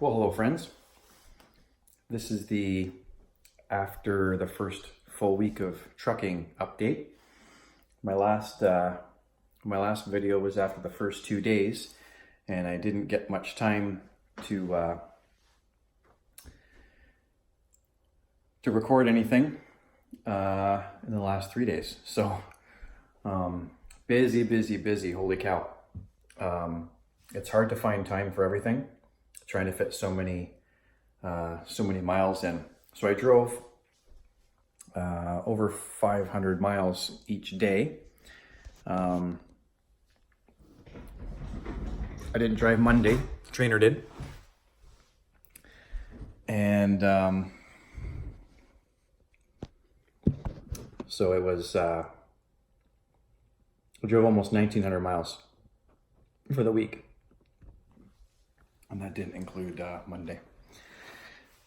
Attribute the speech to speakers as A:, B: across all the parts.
A: Well, hello friends. This is the after the first full week of trucking update. My last video was after the first 2 days, and I didn't get much time to record anything in the last 3 days. So busy. Holy cow! It's hard to find time for everything. Trying to fit so many miles in. So I drove over 500 miles each day. I didn't drive Monday. The trainer did. And so it was, I drove almost 1,900 miles for the week. And that didn't include Monday.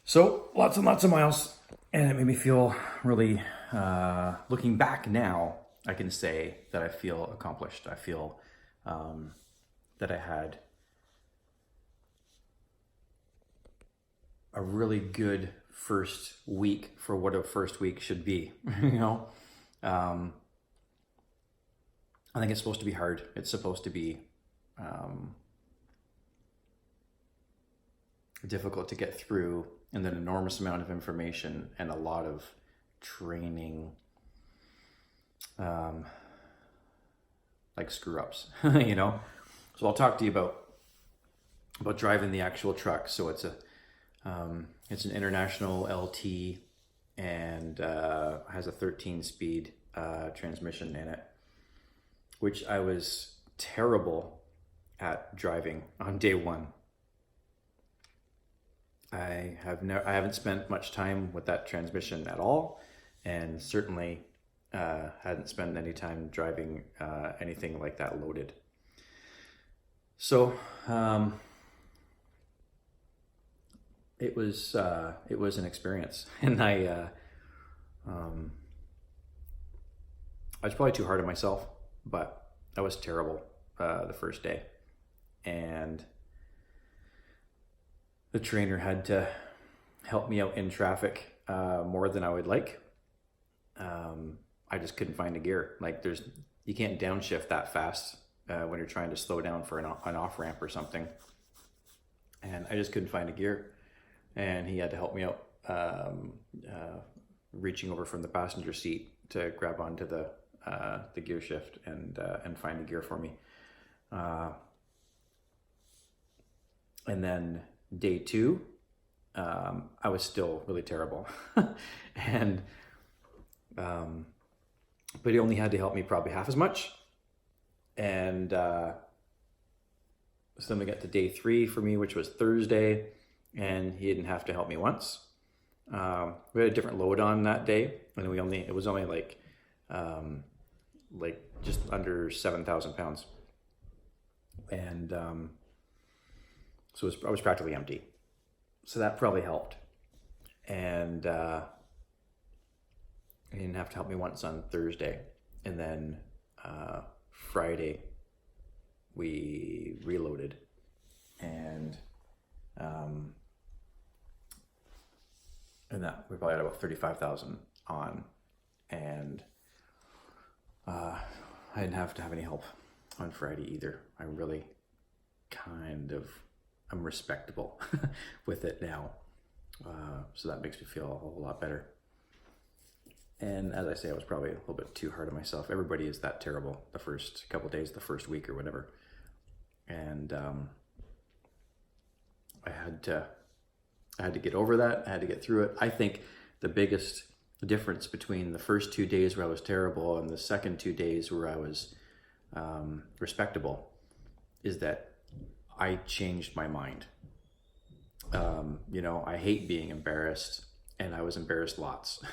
A: So lots and lots of miles, and it made me feel really, looking back now, I can say that I feel accomplished. I feel that I had a really good first week for what a first week should be, you know? I think it's supposed to be hard. It's supposed to be difficult to get through, and an enormous amount of information and a lot of training, like screw ups, you know? So I'll talk to you about driving the actual truck. So it's an International LT and has a 13-speed transmission in it, which I was terrible at driving on day one. I haven't spent much time with that transmission at all, and certainly hadn't spent any time driving anything like that loaded. So it was an experience, and I was probably too hard on myself, but I was terrible the first day, and the trainer had to help me out in traffic more than I would like. I just couldn't find a gear. Like you can't downshift that fast when you're trying to slow down for an off ramp or something. And I just couldn't find a gear. And he had to help me out, reaching over from the passenger seat to grab onto the gear shift and find a gear for me. And then day two, I was still really terrible. And but he only had to help me probably half as much. And so then we got to day three for me, which was Thursday, and he didn't have to help me once. We had a different load on that day, and it was only like just under 7,000 pounds. And so I was practically empty. So that probably helped. And he didn't have to help me once on Thursday. And then Friday, we reloaded. And that we probably had about 35,000 on. And I didn't have to have any help on Friday either. I'm really I'm respectable with it now. So that makes me feel a whole lot better. And as I say, I was probably a little bit too hard on myself. Everybody is that terrible the first couple of days, the first week or whatever. And I had to get over that. I had to get through it. I think the biggest difference between the first 2 days where I was terrible and the second 2 days where I was respectable is that I changed my mind. I hate being embarrassed, and I was embarrassed lots.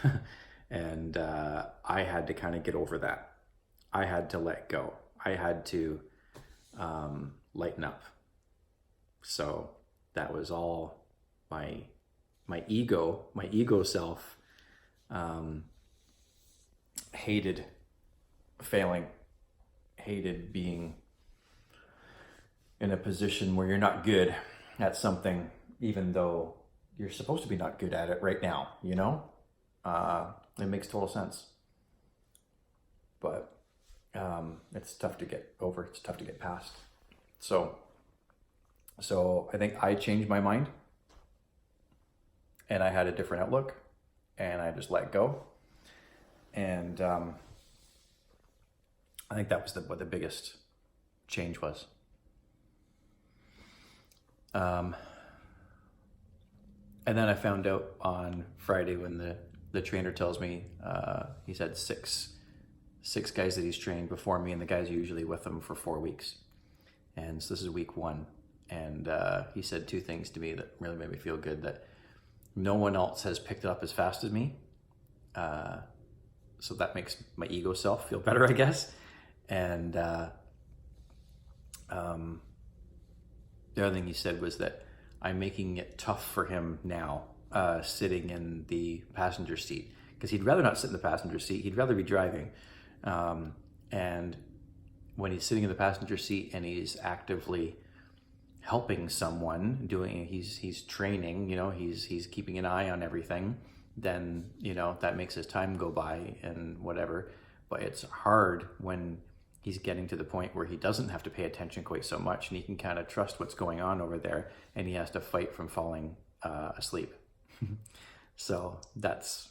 A: And I had to kind of get over that. I had to let go. I had to lighten up. So that was all my ego self hated failing, hated being in a position where you're not good at something even though you're supposed to be not good at it right now, you know? It makes total sense. But it's tough to get over. It's tough to get past. So I think I changed my mind, and I had a different outlook, and I just let go. And I think that was what the biggest change was. And then I found out on Friday when the trainer tells me he's had six guys that he's trained before me, and the guys are usually with him for 4 weeks. And so this is week 1. And he said 2 things to me that really made me feel good, that no one else has picked it up as fast as me. So that makes my ego self feel better, I guess. And the other thing he said was that I'm making it tough for him now, sitting in the passenger seat, because he'd rather not sit in the passenger seat. He'd rather be driving. And when he's sitting in the passenger seat and he's actively helping someone, he's training, he's keeping an eye on everything, then, that makes his time go by and whatever. But it's hard when he's getting to the point where he doesn't have to pay attention quite so much, and he can kind of trust what's going on over there, and he has to fight from falling asleep. So that's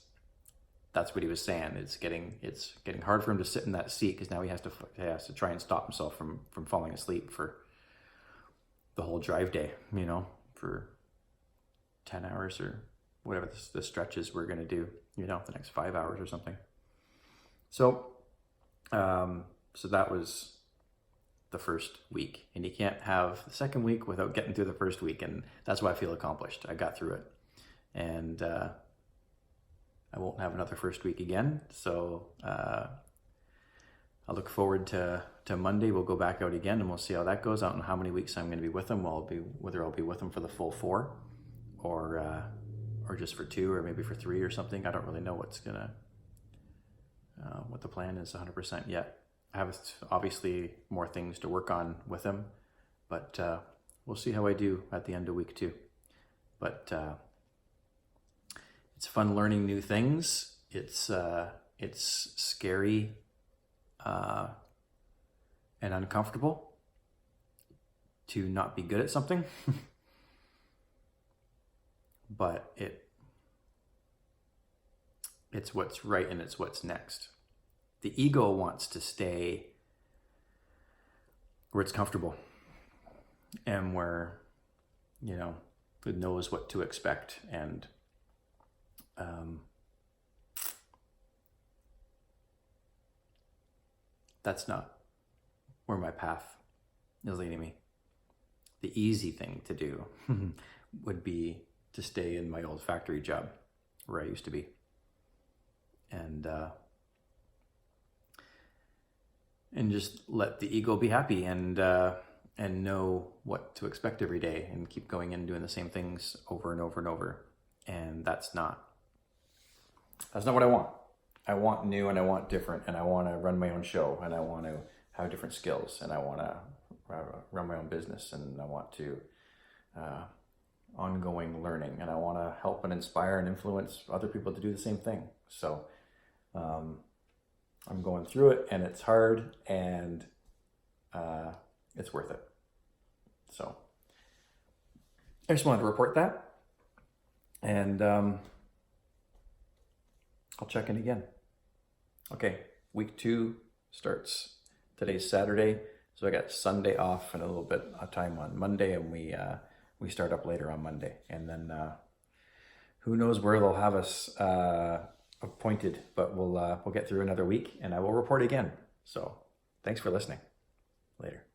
A: what he was saying. It's getting hard for him to sit in that seat, because now he has to try and stop himself from falling asleep for the whole drive day, for 10 hours or whatever the stretches we're going to do, the next 5 hours or something. So that was the first week, and you can't have the second week without getting through the first week. And that's why I feel accomplished. I got through it, and I won't have another first week again. So I look forward to Monday. We'll go back out again, and we'll see how that goes. I don't know how many weeks I'm going to be with them. Whether I'll be with them for the full 4, or just for 2, or maybe for 3 or something. I don't really know what the plan is 100% yet. I have obviously more things to work on with him, but we'll see how I do at the end of week 2. But it's fun learning new things. It's scary and uncomfortable to not be good at something, but it's what's right, and it's what's next. The ego wants to stay where it's comfortable, and where, it knows what to expect. And that's not where my path is leading me. The easy thing to do would be to stay in my old factory job where I used to be, and just let the ego be happy, and know what to expect every day, and keep going and doing the same things over and over and over. And that's not what I want. I want new, and I want different, and I want to run my own show, and I want to have different skills, and I want to run my own business, and I want to ongoing learning, and I want to help and inspire and influence other people to do the same thing. So I'm going through it, and it's hard, and it's worth it. So I just wanted to report that, and I'll check in again. Okay, week 2 starts. Today's Saturday, so I got Sunday off and a little bit of time on Monday, and we start up later on Monday, and then who knows where they'll have us appointed, but we'll get through another week, and I will report again. So thanks for listening. Later.